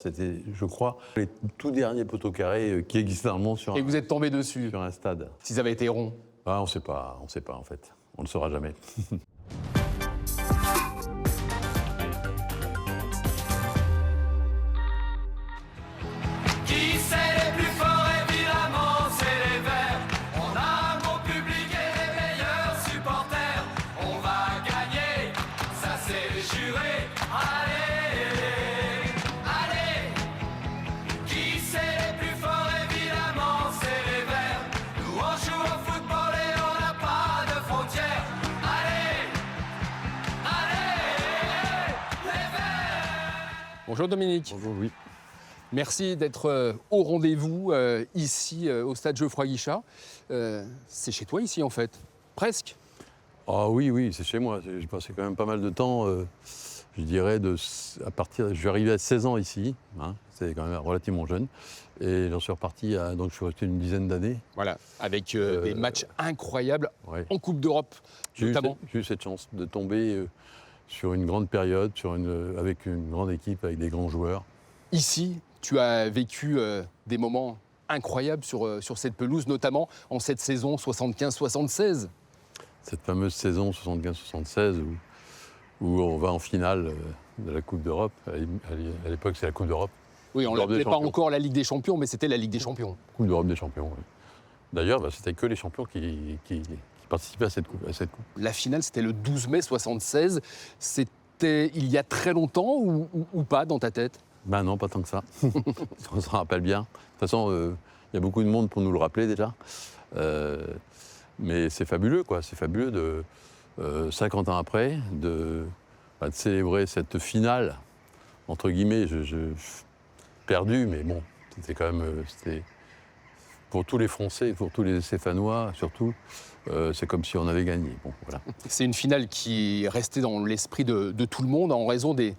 C'était, je crois, les tout derniers poteaux carrés qui existent dans le monde sur Et vous êtes tombé dessus, un stade. s'ils avaient été ronds. Ah, on sait pas en fait. On ne le saura jamais. Qui c'est les plus forts, évidemment, c'est les Verts. On a un bon public et les meilleurs supporters. On va gagner, ça c'est juré. Allez, allez. Qui c'est les plus forts, évidemment, c'est les Verts. Nous on joue au football et on n'a pas de frontières. Allez, allez, les Verts. Bonjour Dominique. Bonjour Louis. Merci d'être au rendez-vous ici au stade Geoffroy-Guichard. C'est chez toi ici en fait, presque. Ah oui, c'est chez moi. J'ai passé quand même pas mal de temps, je dirais, je suis arrivé à 16 ans ici, hein, c'est quand même relativement jeune, et j'en suis reparti, donc je suis resté une dizaine d'années. Voilà, avec des matchs incroyables Ouais. en Coupe d'Europe notamment. J'ai eu cette chance de tomber sur une grande période, avec une grande équipe, avec des grands joueurs. Ici, tu as vécu des moments incroyables sur cette pelouse, notamment en cette saison 75-76. Cette fameuse saison 75-76 où on va en finale de la Coupe d'Europe. À l'époque, c'est la Coupe d'Europe. Oui, on ne Coupe des l'appelait pas champions. encore la Ligue des Champions, mais c'était la Ligue des Champions. Coupe d'Europe des champions, oui. D'ailleurs, c'était que les champions qui participaient à cette coupe. La finale, c'était le 12 mai 76. C'était il y a très longtemps ou pas dans ta tête? Ben non, pas tant que ça. On se rappelle bien. De toute façon, il y a beaucoup de monde pour nous le rappeler déjà. Mais c'est fabuleux, quoi. C'est fabuleux de 50 ans après, de célébrer cette finale, entre guillemets, perdue, mais bon, c'était quand même... c'était pour tous les Français, pour tous les Stéphanois, surtout, c'est comme si on avait gagné. Bon, voilà. C'est une finale qui est restée dans l'esprit de tout le monde en raison des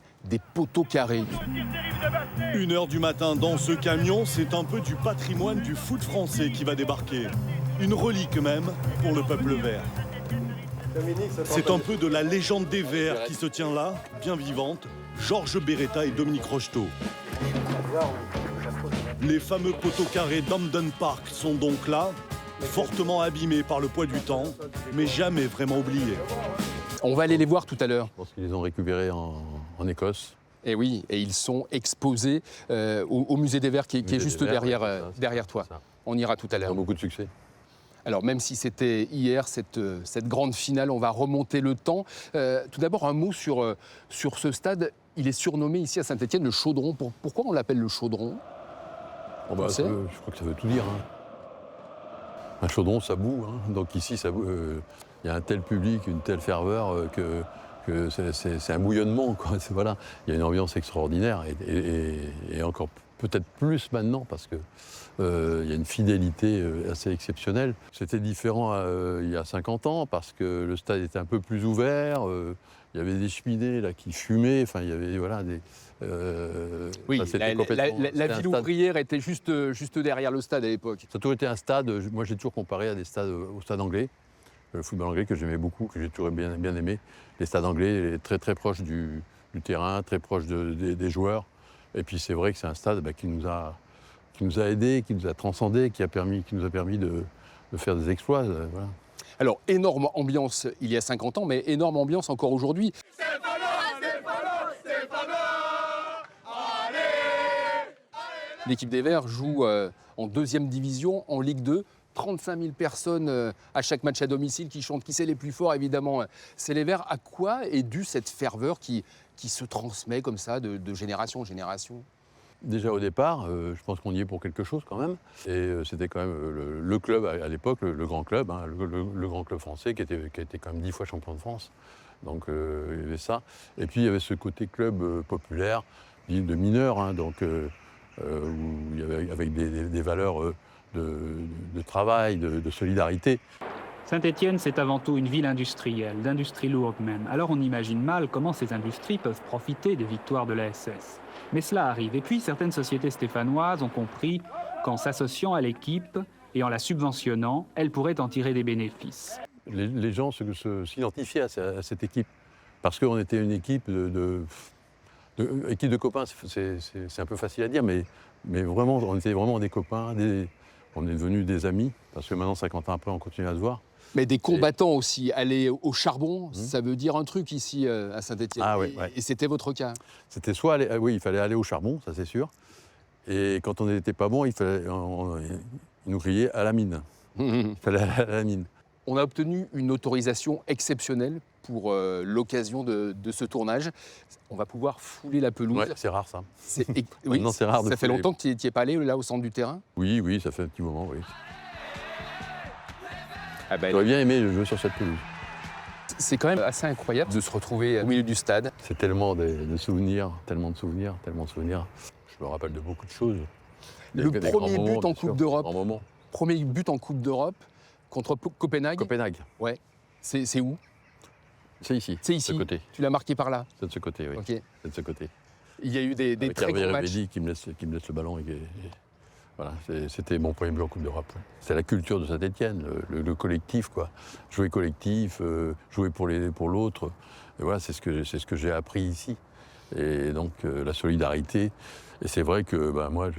poteaux carrés. 1h du matin dans ce camion, c'est un peu du patrimoine du foot français qui va débarquer. Une relique même pour le peuple vert. C'est un peu de la légende des Verts qui se tient là, bien vivante, Georges Beretta et Dominique Rocheteau. Les fameux poteaux carrés d'Hampden Park sont donc là, fortement abîmés par le poids du temps, mais jamais vraiment oubliés. On va aller les voir tout à l'heure. Je pense qu'ils les ont récupérés en Écosse. Et oui, et ils sont exposés au musée des Verts qui est Musée juste des Verts, derrière, ouais, c'est ça, derrière toi. c'est ça. On ira tout à Ils l'heure. ont beaucoup de succès. Alors même si c'était hier, cette grande finale, on va remonter le temps. Tout d'abord, un mot sur ce stade. Il est surnommé ici à Saint-Étienne le Chaudron. Pourquoi on l'appelle le Chaudron? Oh bah, sait je crois que ça veut tout dire. Hein. Un chaudron, ça boue. Hein. Donc ici, ça boue. Il y a un tel public, une telle ferveur que c'est un bouillonnement. Quoi. Voilà. Il y a une ambiance extraordinaire et encore peut-être plus maintenant parce que il y a une fidélité assez exceptionnelle. C'était différent il y a 50 ans parce que le stade était un peu plus ouvert. Il y avait des cheminées là, qui fumaient. Enfin, il y avait voilà, des... Oui, ça, c'était la complètement- ville c'était un stade- ouvrière était juste derrière le stade à l'époque. Ça a toujours été un stade, moi j'ai toujours comparé à des stades au stade anglais, le football anglais que j'aimais beaucoup, que j'ai toujours bien aimé. Les stades anglais, très très proches du terrain, très proches des joueurs. Et puis c'est vrai que c'est un stade qui nous a aidés, qui nous a transcendés, qui nous a permis de faire des exploits. Voilà. Alors, énorme ambiance il y a 50 ans, mais énorme ambiance encore aujourd'hui. L'équipe des Verts joue en deuxième division, en Ligue 2. 35 000 personnes à chaque match à domicile qui chantent qui c'est les plus forts, évidemment. C'est les Verts. À quoi est due cette ferveur qui se transmet comme ça de génération en génération? Déjà au départ, je pense qu'on y est pour quelque chose quand même. Et c'était quand même le club à l'époque, le grand club, hein, le grand club français qui était quand même 10 fois champion de France. Donc il y avait ça. Et puis il y avait ce côté club populaire, dit de mineurs, hein, donc, où il y avait avec des valeurs de travail, de solidarité. Saint-Étienne, c'est avant tout une ville industrielle, d'industrie lourde même. Alors on imagine mal comment ces industries peuvent profiter des victoires de la SS. Mais cela arrive. Et puis certaines sociétés stéphanoises ont compris qu'en s'associant à l'équipe et en la subventionnant, elles pourraient en tirer des bénéfices. Les gens s'identifiaient à cette équipe parce qu'on était une équipe de Équipe de copains, c'est un peu facile à dire, mais vraiment, on était vraiment des copains, on est devenus des amis, parce que maintenant, 50 ans après, on continue à se voir. Mais des combattants aussi. Aller au charbon, ça veut dire un truc ici à Saint-Étienne. Ah ouais, ouais. Et c'était votre cas. C'était soit oui, il fallait aller au charbon, ça c'est sûr. Et quand on n'était pas bon, ils nous criaient à la mine. Il fallait aller à la mine. On a obtenu une autorisation exceptionnelle pour l'occasion de ce tournage. On va pouvoir fouler la pelouse. Ouais, c'est rare ça. Oui, Maintenant, c'est rare de ça fait fouler. longtemps que tu n'y es pas allé là au centre du terrain. Oui, ça fait un petit moment, oui. Ah ben, J'aurais bien aimé jouer sur cette pelouse. c'est quand même assez incroyable de se retrouver au milieu du stade. C'est tellement de souvenirs, tellement de souvenirs. Je me rappelle de beaucoup de choses. Le Des premier grands but moments, en bien Coupe sûr, d'Europe. grands moments. Premier but en Coupe d'Europe contre Copenhague. Copenhague, Ouais. C'est où? c'est ici. C'est De ici. ce côté. Tu l'as marqué par là. C'est de ce côté, oui. Ok. C'est de ce côté. Il y a eu des Avec très Hervé gros matchs. Revelli qui me laisse le ballon. Voilà, c'était mon premier but en Coupe d'Europe. Ouais. C'est la culture de Saint-Étienne, le collectif, quoi. Jouer collectif, jouer pour l'autre. Et voilà, c'est ce que j'ai appris ici. Et donc la solidarité. Et c'est vrai que moi,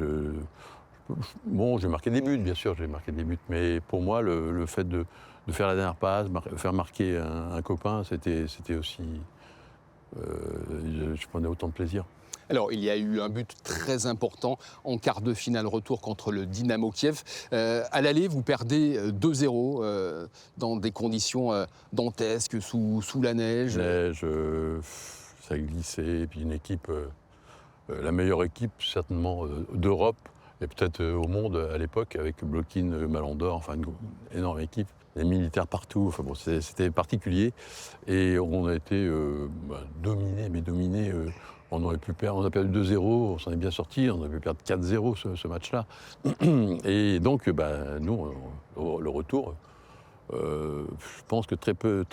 j'ai marqué des buts, bien sûr, j'ai marqué des buts. Mais pour moi, le fait de faire la dernière passe, faire marquer un copain, c'était aussi. Je prenais autant de plaisir. Alors, il y a eu un but très important en quart de finale retour contre le Dynamo Kiev. À l'aller, vous perdez 2-0 dans des conditions dantesques, sous la neige. Neige, ça glissait, et puis une équipe, la meilleure équipe certainement d'Europe, et peut-être au monde à l'époque, avec Blokin, Malandor, enfin une énorme équipe. Les militaires partout, enfin bon, c'était particulier. Et on a été dominés. On a perdu 2-0, on s'en est bien sorti, on aurait pu perdre 4-0 ce match-là. Et donc, nous, le retour, je pense que très peu,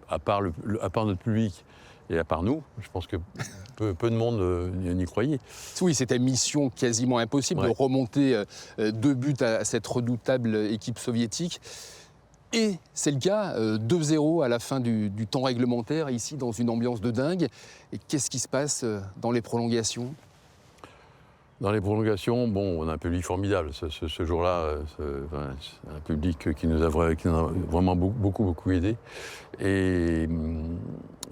à part notre public et à part nous, je pense que peu de monde n'y croyait. Oui, c'était mission quasiment impossible de remonter 2 buts à cette redoutable équipe soviétique. Et c'est le cas, 2-0 à la fin du temps réglementaire, ici dans une ambiance de dingue. Et qu'est-ce qui se passe dans les prolongations? Dans les prolongations, on a un public formidable. Ce jour-là, un public qui nous a vraiment beaucoup aidés. Et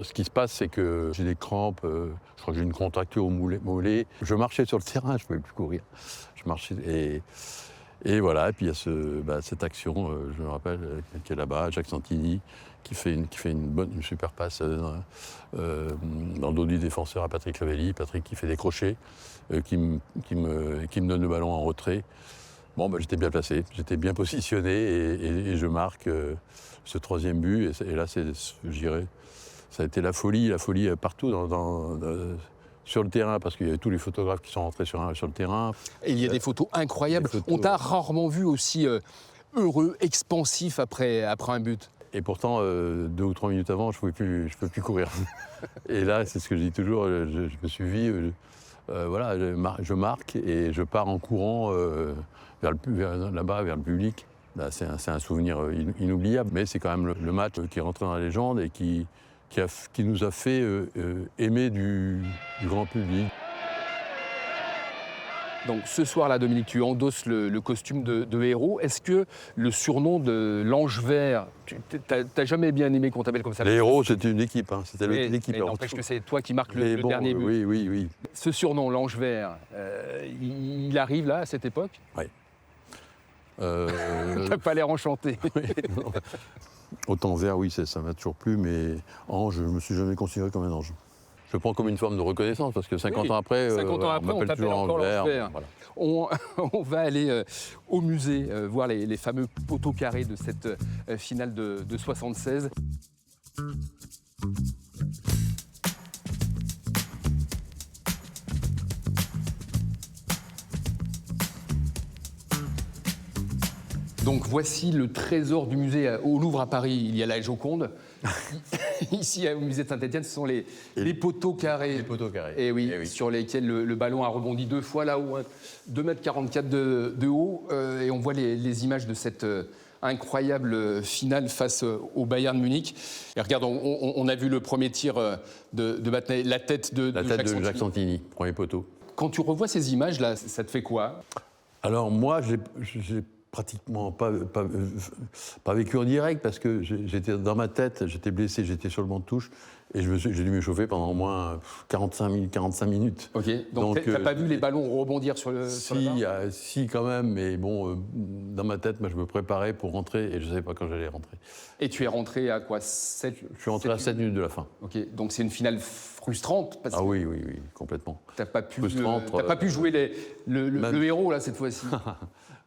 ce qui se passe, c'est que j'ai des crampes, je crois que j'ai une contracture au mollet. Je marchais sur le terrain, je ne pouvais plus courir. Je marchais et voilà, et puis il y a cette action, je me rappelle, qui est là-bas, Jacques Santini, qui fait une super passe dans le dos du défenseur à Patrick Revelli. Patrick qui fait des crochets, qui me donne le ballon en retrait. J'étais bien placé, j'étais bien positionné et je marque ce troisième but. Et là, je dirais, ça a été la folie partout sur le terrain, parce qu'il y avait tous les photographes qui sont rentrés sur le terrain. Et il y a des photos incroyables. On t'a rarement vu aussi heureux, expansif après un but. Et pourtant, 2 ou 3 minutes avant, je ne peux plus courir. Et là, c'est ce que je dis toujours, je me suis vu, je marque et je pars en courant là-bas, vers le public. Là, c'est un souvenir inoubliable, mais c'est quand même le match qui est rentré dans la légende et qui nous a fait aimer du grand public. Donc ce soir-là, Dominique, tu endosses le costume de héros. Est-ce que le surnom de l'Ange Vert, t'as jamais bien aimé qu'on t'appelle comme ça? Les héros, c'était une équipe, hein. C'était l'équipe. N'empêche que c'est toi qui marques le dernier but. Oui. Ce surnom, l'Ange Vert, il arrive là, à cette époque? Oui. T'as pas l'air enchanté. Autant vert, oui, ça m'a toujours plu, mais ange, je ne me suis jamais considéré comme un ange. Je le prends comme une forme de reconnaissance, parce que 50 ans après, 50 ans après, on t'appelle encore l'Ange Vert. Voilà. On va aller au musée, voir les fameux poteaux carrés de cette finale de 76. Donc voici le trésor du musée au Louvre à Paris. Il y a la Joconde. Ici, au musée de Saint-Étienne, ce sont les poteaux carrés. Les poteaux carrés. Et oui, sur lesquels le ballon a rebondi 2 fois là-haut, 2,44 m de haut. Et on voit les images de cette incroyable finale face au Bayern Munich. Et regarde, on a vu le premier tir de Battenay, la tête de Jacques Santini, premier poteau. Quand tu revois ces images-là, ça te fait quoi? Alors moi, j'ai pratiquement pas vécu en direct parce que j'étais dans ma tête, j'étais blessé, j'étais sur le banc de touche et j'ai dû m'échauffer pendant au moins 45 minutes. Ok, donc t'as pas vu les ballons rebondir sur la barre? Si, quand même, mais bon, dans ma tête, moi, je me préparais pour rentrer et je ne savais pas quand j'allais rentrer. Et tu es rentré à quoi, 7? Je suis rentré à 7 minutes de la fin. Ok, donc c'est une finale frustrante parce que oui, complètement. T'as pas pu jouer le héros là cette fois-ci.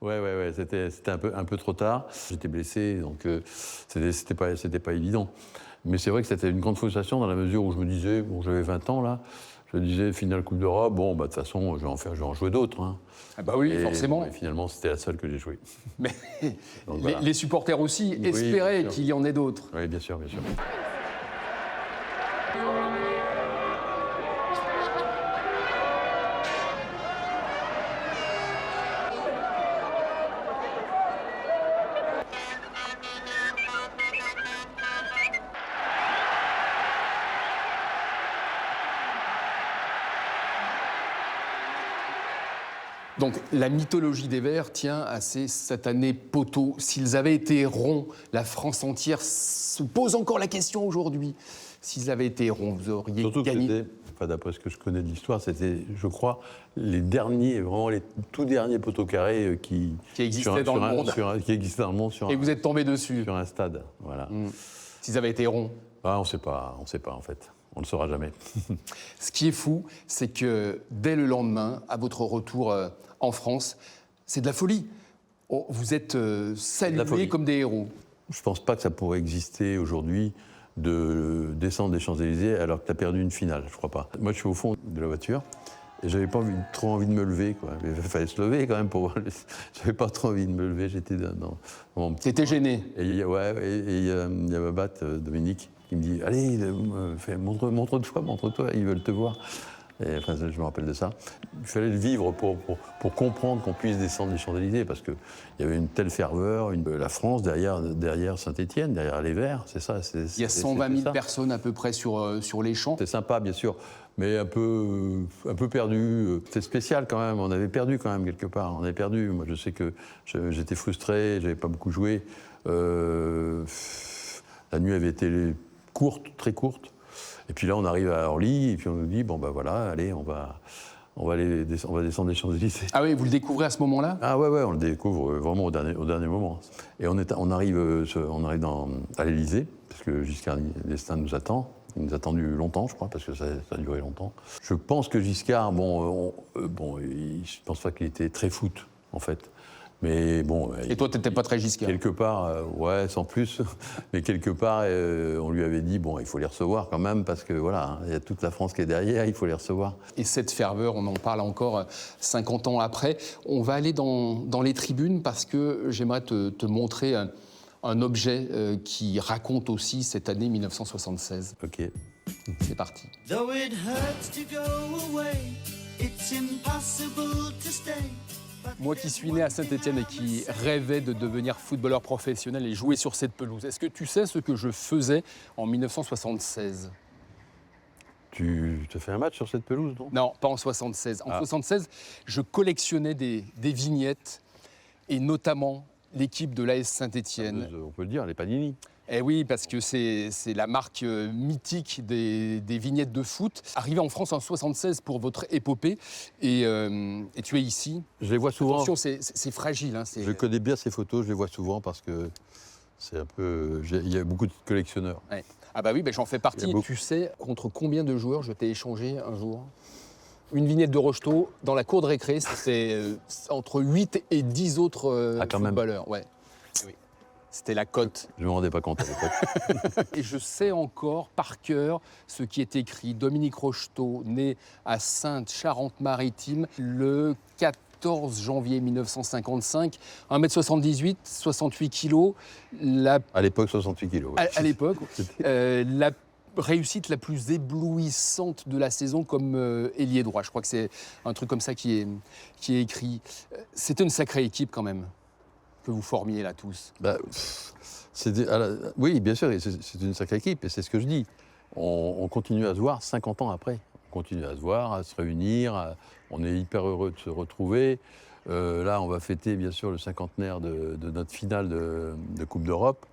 Ouais, c'était un peu trop tard. J'étais blessé, donc c'était pas évident. Mais c'est vrai que c'était une grande frustration dans la mesure où je me disais, bon, j'avais 20 ans là, je me disais finale Coupe d'Europe, bon, de toute façon, je vais en jouer d'autres. Hein. Ah bah oui, forcément. Et finalement, c'était la seule que j'ai jouée. Mais donc, voilà. les supporters aussi espéraient qu'il y en ait d'autres. Oui, bien sûr. Donc la mythologie des Verts tient à ces satanés poteaux. S'ils avaient été ronds, la France entière se pose encore la question aujourd'hui. S'ils avaient été ronds, vous auriez Surtout gagné. D'après ce que je connais de l'histoire, c'était, je crois, les tout derniers poteaux carrés qui existaient dans le monde. Qui existaient dans le monde Et vous êtes tombé dessus. Sur un stade, voilà. S'ils avaient été ronds. On ne sait pas en fait. On ne le saura jamais. Ce qui est fou, c'est que dès le lendemain, à votre retour en France, c'est de la folie. Vous êtes salués comme des héros. Je ne pense pas que ça pourrait exister aujourd'hui de descendre des Champs-Élysées alors que tu as perdu une finale, je ne crois pas. Moi, je suis au fond de la voiture et je n'avais pas trop envie de me lever, quoi. Il fallait se lever quand même pour voir. Je n'avais pas trop envie de me lever, j'étais dans mon petit... T'étais gêné. Et il y a ma batte, Dominique, qui me dit « Allez, montre-toi, ils veulent te voir ». Et enfin, je me rappelle de ça. Il fallait le vivre pour comprendre qu'on puisse descendre les Champs-Élysées, parce qu'il y avait une telle ferveur, la France derrière Saint-Étienne, derrière les Verts, c'est ça. Il y a 120 000 personnes à peu près sur les champs. C'est sympa, bien sûr, mais un peu perdu. C'est spécial quand même, on avait perdu quand même quelque part. On avait perdu. Moi, je sais que j'étais frustré, j'avais pas beaucoup joué. La nuit avait été courte, très courte. Et puis là, on arrive à Orly, et puis on nous dit, bon ben voilà, allez, on va descendre les Champs-Élysées. Ah oui, vous le découvrez à ce moment-là? Ah ouais, on le découvre vraiment au dernier moment. Et on arrive à l'Élysée, parce que Giscard d'Estaing nous attend. Il nous a attendu longtemps, je crois, parce que ça a duré longtemps. Je pense que Giscard, je pense pas qu'il était très foot, en fait. Mais bon. Et toi, t'étais pas très Giscard? Quelque part, sans plus. Mais quelque part, on lui avait dit, bon, il faut les recevoir quand même, parce que voilà, il y a toute la France qui est derrière, il faut les recevoir. Et cette ferveur, on en parle encore 50 ans après. On va aller dans les tribunes, parce que j'aimerais te montrer un objet qui raconte aussi cette année 1976. Ok. C'est parti. Though it hurts to go away, it's impossible to stay. Moi qui suis né à Saint-Étienne et qui rêvais de devenir footballeur professionnel et jouer sur cette pelouse, est-ce que tu sais ce que je faisais en 1976? Tu te fais un match sur cette pelouse, non? Non, pas en 76. En 76, je collectionnais des vignettes, et notamment l'équipe de l'AS Saint-Étienne. On peut le dire, les Panini. Eh oui, parce que c'est la marque mythique des vignettes de foot. Arrivé en France en 76 pour votre épopée, et tu es ici. Je les vois souvent. Attention, c'est fragile. Hein, je connais bien ces photos, je les vois souvent parce que c'est un peu... Il y a beaucoup de collectionneurs. Ouais. Ah bah oui, j'en fais partie. Tu sais contre combien de joueurs je t'ai échangé un jour? Une vignette de Rocheteau dans la cour de récré, c'est entre 8 et 10 autres footballeurs. Ouais. Oui. C'était la cote. Je ne me rendais pas compte à l'époque. Et je sais encore par cœur ce qui est écrit. Dominique Rocheteau, né à Sainte-Charente-Maritime le 14 janvier 1955, 1m78, 68 kg. À l'époque, 68 kg. Ouais. À l'époque. La réussite la plus éblouissante de la saison comme ailier droit. Je crois que c'est un truc comme ça qui est écrit. C'était une sacrée équipe quand même. que vous formiez là tous. Oui, bien sûr, c'est une sacrée équipe, et c'est ce que je dis. On continue à se voir 50 ans après. On continue à se voir, à se réunir, on est hyper heureux de se retrouver. Là, on va fêter bien sûr le cinquantenaire de notre finale de Coupe d'Europe.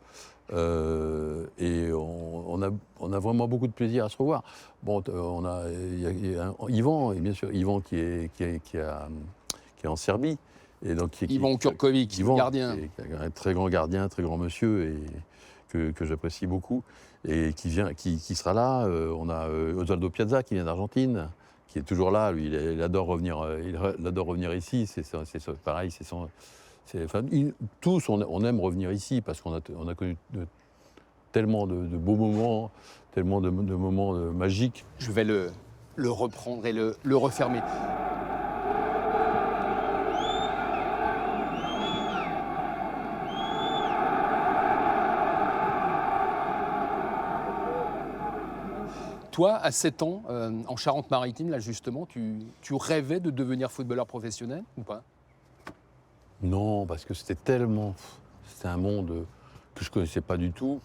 Et on a vraiment beaucoup de plaisir à se revoir. Bon, il y a Yvan, et bien sûr, Yvan qui est en Serbie. Et donc, Ivan Kurkovic, Yvan, gardien. qui est un très grand gardien, très grand monsieur, et que j'apprécie beaucoup, et qui sera là. On a Osvaldo Piazza qui vient d'Argentine, qui est toujours là. Lui, il adore revenir ici. C'est pareil, tous, on aime revenir ici parce qu'on a connu tellement de beaux moments, tellement de moments magiques. Je vais le reprendre et le refermer. Toi, à 7 ans, en Charente-Maritime, là justement, tu rêvais de devenir footballeur professionnel ou pas? Non, parce que c'était un monde que je ne connaissais pas du tout.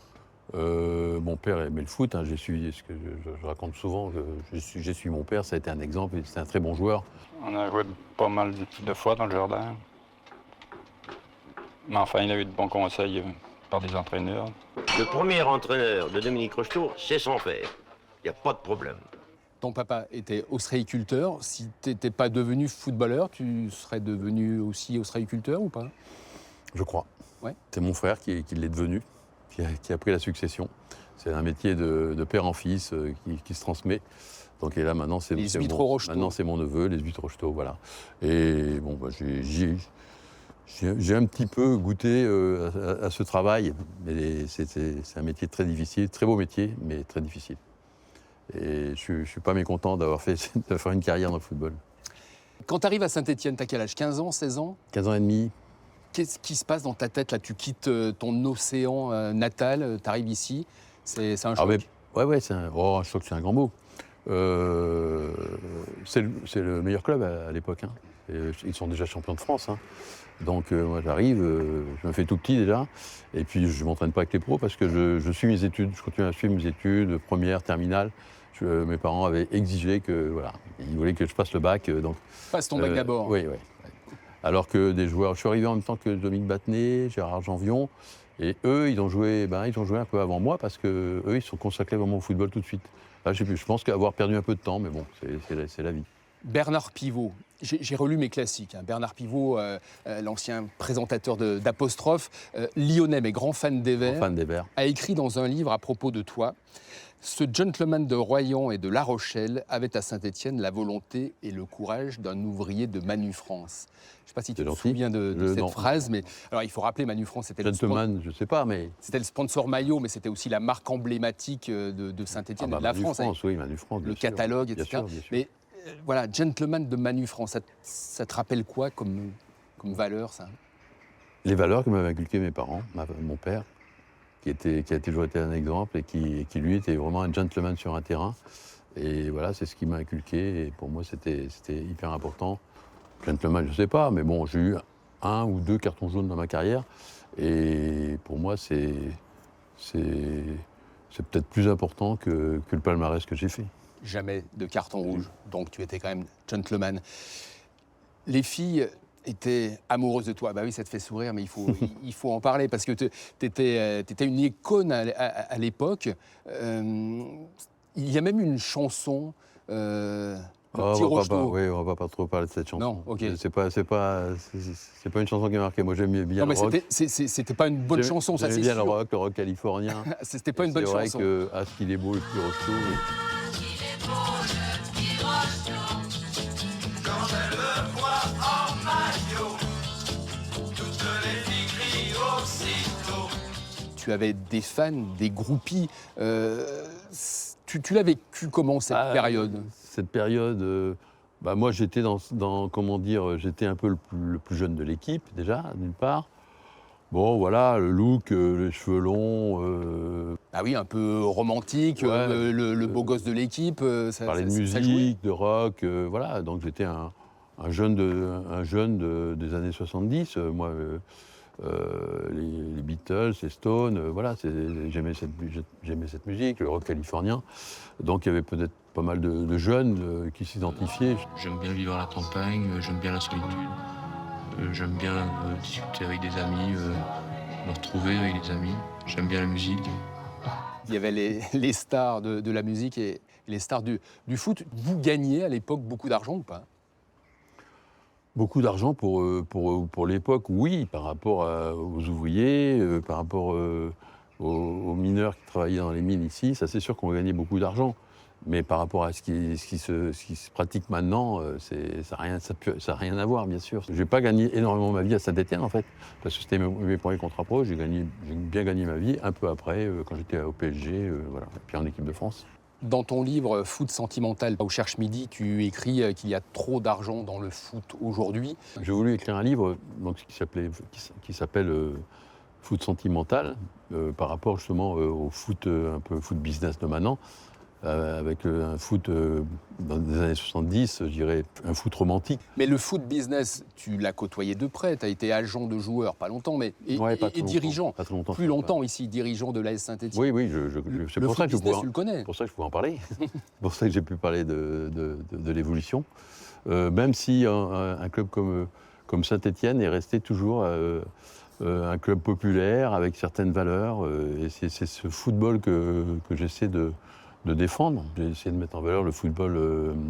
Mon père aimait le foot, hein, ce que je raconte souvent, j'ai suivi mon père, ça a été un exemple, c'était un très bon joueur. On a joué pas mal de fois dans le jardin. Mais enfin, il a eu de bons conseils par des entraîneurs. Le premier entraîneur de Dominique Rocheteau, c'est son père. Il n'y a pas de problème. Ton papa était ostréiculteur. Si tu n'étais pas devenu footballeur, tu serais devenu aussi ostréiculteur ou pas? Je crois. Ouais. C'est mon frère qui l'est devenu, qui a pris la succession. C'est un métier de père en fils qui se transmet. Donc, et là, maintenant, c'est mon neveu, les huîtres Rocheteau, voilà. Et bon, j'ai un petit peu goûté à ce travail, mais c'est un métier très difficile, très beau métier, mais très difficile. Et je ne suis pas mécontent de faire une carrière dans le football. Quand tu arrives à Saint-Étienne, tu as quel âge? 15 ans, 16 ans? 15 ans et demi. Qu'est-ce qui se passe dans ta tête là? Tu quittes ton océan natal, tu arrives ici, c'est un choc. Ouais, un choc, c'est un grand mot. C'est le meilleur club à l'époque. Hein. Ils sont déjà champions de France. Hein. Donc moi j'arrive, je me fais tout petit déjà, et puis je ne m'entraîne pas avec les pros parce que je suis mes études, je continue à suivre mes études, première, terminale. Mes parents avaient exigé que, voilà, ils voulaient que je passe le bac. Donc, passe ton bac d'abord. Oui. Alors que des joueurs, je suis arrivé en même temps que Dominique Battenet, Gérard Janvion, et eux, ils ont joué un peu avant moi parce que eux, ils se sont consacrés vraiment au football tout de suite. Là, je pense qu'avoir perdu un peu de temps, mais bon, c'est la vie. Bernard Pivot, j'ai relu mes classiques. Hein. Bernard Pivot, l'ancien présentateur d'Apostrophe, lyonnais mais grand fan des Verts, a écrit dans un livre à propos de toi: ce gentleman de Royan et de La Rochelle avait à Saint-Étienne la volonté et le courage d'un ouvrier de Manu France. Je ne sais pas si tu te souviens de cette phrase, mais alors il faut rappeler, Manu France, c'était je sais pas, mais c'était le sponsor maillot, mais c'était aussi la marque emblématique de Saint-Étienne et de la Manu France. Oui, Manu France, le catalogue, etc. Bien sûr. Mais voilà, gentleman de Manu France, ça te rappelle quoi comme valeur, ça? Les valeurs que m'avaient inculquées mes parents, mon père, qui a toujours été un exemple et qui lui était vraiment un gentleman sur un terrain. Et voilà, c'est ce qui m'a inculqué. Et pour moi, c'était hyper important. Gentleman, je ne sais pas, mais bon, j'ai eu 1 ou 2 cartons jaunes dans ma carrière. Et pour moi, c'est peut-être plus important que le palmarès que j'ai fait. Jamais de carton rouge, donc tu étais quand même gentleman. Les filles étaient amoureuses de toi. Bah oui, ça te fait sourire, mais il faut en parler parce que tu étais une icône à l'époque. Il y a même une chanson, on va pas trop parler de cette chanson. Non, ok. C'est pas une chanson qui m'a marqué. Moi, j'aime bien le rock. C'était pas une bonne chanson, ça c'est sûr. J'aime bien le rock californien. C'était pas une bonne chanson. C'est vrai que « Ah, ce qu'il est beau, le petit Rocheteau ». Quand elle me voit en maillot, toutes les filles crient aussitôt. Tu avais des fans, des groupies. Tu l'as vécu comment cette période? Cette période, moi j'étais j'étais un peu le plus jeune de l'équipe déjà, d'une part. Bon, voilà, le look, les cheveux longs. Ah oui, un peu romantique, le beau gosse de l'équipe. Parler de musique, de rock, voilà. Donc j'étais un jeune des années 70. Moi, les Beatles, les Stones, voilà, j'aimais cette musique, le rock californien. Donc il y avait peut-être pas mal de jeunes qui s'identifiaient. J'aime bien vivre à la campagne, j'aime bien la solitude, j'aime bien discuter avec des amis, me retrouver avec des amis, j'aime bien la musique. Il y avait les stars de la musique et les stars du foot. Vous gagniez à l'époque beaucoup d'argent ou pas? Beaucoup d'argent pour l'époque, oui, par rapport aux ouvriers, par rapport aux mineurs qui travaillaient dans les mines ici, ça c'est sûr qu'on gagnait beaucoup d'argent. Mais par rapport à ce qui se pratique maintenant, ça n'a rien à voir, bien sûr. Je n'ai pas gagné énormément ma vie à Saint-Étienne, en fait, parce que c'était mes premiers contrats pro. J'ai bien gagné ma vie un peu après, quand j'étais au PSG, voilà, et puis en équipe de France. Dans ton livre Foot sentimental au Cherche Midi, tu écris qu'il y a trop d'argent dans le foot aujourd'hui. J'ai voulu écrire un livre donc, qui s'appelle Foot sentimental, par rapport justement au foot, un peu foot business de maintenant, avec un foot dans les années 70, je dirais un foot romantique. Mais le foot business, tu l'as côtoyé de près, tu as été agent de joueur, pas longtemps, mais et dirigeant, pas très longtemps, plus longtemps ici, dirigeant de l'AS Saint-Étienne. Oui, c'est pour ça que tu le connais. C'est pour ça que je pouvais en parler. C'est pour ça que j'ai pu parler de l'évolution. Même si un club comme Saint-Étienne est resté toujours un club populaire avec certaines valeurs. Et c'est ce football que j'essaie de défendre. J'ai essayé de mettre en valeur le football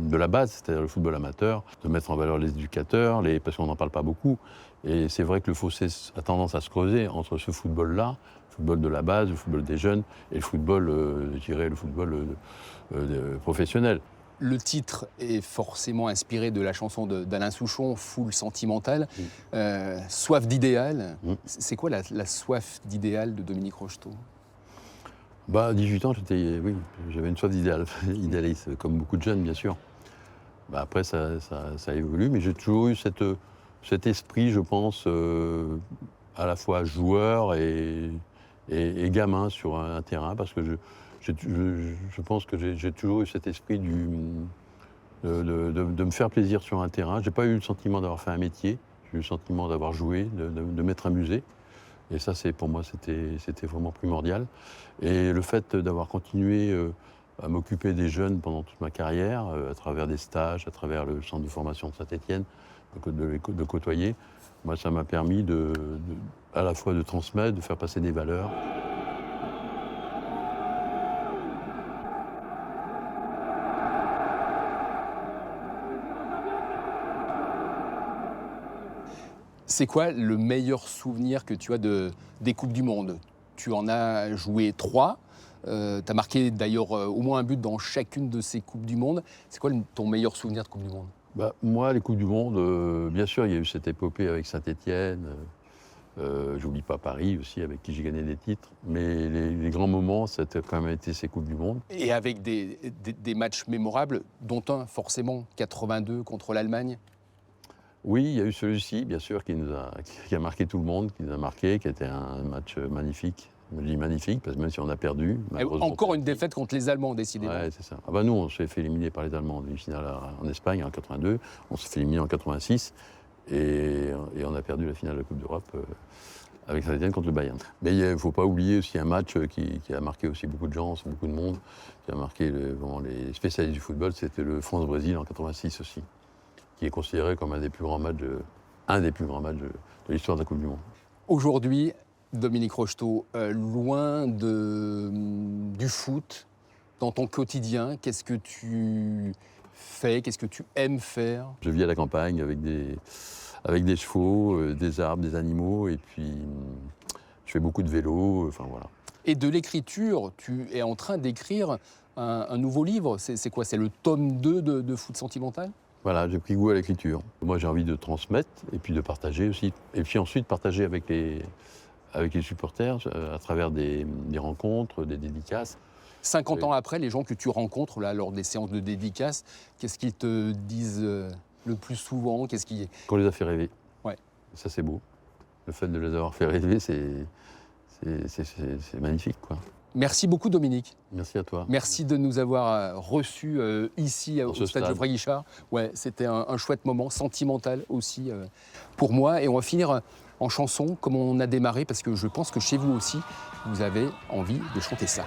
de la base, c'est-à-dire le football amateur, de mettre en valeur les éducateurs, parce qu'on n'en parle pas beaucoup. Et c'est vrai que le fossé a tendance à se creuser entre ce football-là, le football de la base, le football des jeunes, et le football, je dirais, le football professionnel. Le titre est forcément inspiré de la chanson d'Alain Souchon, Foule sentimentale, soif d'idéal. C'est quoi la soif d'idéal de Dominique Rocheteau? À 18 ans, j'avais une soif idéaliste, comme beaucoup de jeunes, bien sûr. Après, ça évolue, mais j'ai toujours eu cet esprit, je pense, à la fois joueur et gamin sur un terrain, parce que je pense que j'ai toujours eu cet esprit de me faire plaisir sur un terrain. Je n'ai pas eu le sentiment d'avoir fait un métier, j'ai eu le sentiment d'avoir joué, de m'être amusé. Et ça, pour moi, c'était vraiment primordial. Et le fait d'avoir continué à m'occuper des jeunes pendant toute ma carrière, à travers des stages, à travers le centre de formation de Saint-Étienne, de côtoyer, moi, ça m'a permis à la fois de transmettre, de faire passer des valeurs. C'est quoi le meilleur souvenir que tu as des Coupes du Monde? Tu en as joué 3. Tu as marqué d'ailleurs au moins un but dans chacune de ces Coupes du Monde. C'est quoi ton meilleur souvenir de Coupe du Monde? Moi, les Coupes du Monde, bien sûr, il y a eu cette épopée avec Saint-Étienne. J'oublie pas Paris aussi, avec qui j'ai gagné des titres. Mais les grands moments, ça a quand même été ces Coupes du Monde. Et avec des matchs mémorables, dont un forcément 82 contre l'Allemagne. Oui, il y a eu celui-ci, bien sûr, qui a marqué tout le monde, qui nous a marqué, qui était un match magnifique. Je dis magnifique, parce que même si on a perdu... Encore une défaite contre les Allemands, décidément. Oui, c'est ça. Nous, on s'est fait éliminer par les Allemands en demi-finale en Espagne en 82, on s'est fait éliminer en 86, et on a perdu la finale de la Coupe d'Europe avec Saint-Étienne contre le Bayern. Mais il ne faut pas oublier aussi un match qui a marqué aussi beaucoup de gens, beaucoup de monde, qui a marqué vraiment les spécialistes du football, c'était le France-Brésil en 86 aussi, qui est considéré comme un des plus grands matchs de l'histoire de la Coupe du Monde. Aujourd'hui, Dominique Rocheteau, loin du foot, dans ton quotidien, qu'est-ce que tu fais, qu'est-ce que tu aimes faire? Je vis à la campagne avec des chevaux, des arbres, des animaux, et puis je fais beaucoup de vélo, voilà. Et de l'écriture, tu es en train d'écrire un nouveau livre, c'est quoi? C'est le tome 2 de Foot sentimental? Voilà, j'ai pris goût à l'écriture. Moi, j'ai envie de transmettre et puis de partager aussi. Et puis ensuite, partager avec les supporters à travers des rencontres, des dédicaces. 50 ans après, les gens que tu rencontres là, lors des séances de dédicaces, qu'est-ce qu'ils te disent le plus souvent? Qu'on les a fait rêver. Ouais. Ça, c'est beau. Le fait de les avoir fait rêver, c'est magnifique, quoi. Merci beaucoup, Dominique. Merci à toi. Merci de nous avoir reçus ici au stade Geoffroy Guichard. Ouais, c'était un chouette moment, sentimental aussi pour moi. Et on va finir en chanson, comme on a démarré, parce que je pense que chez vous aussi, vous avez envie de chanter ça.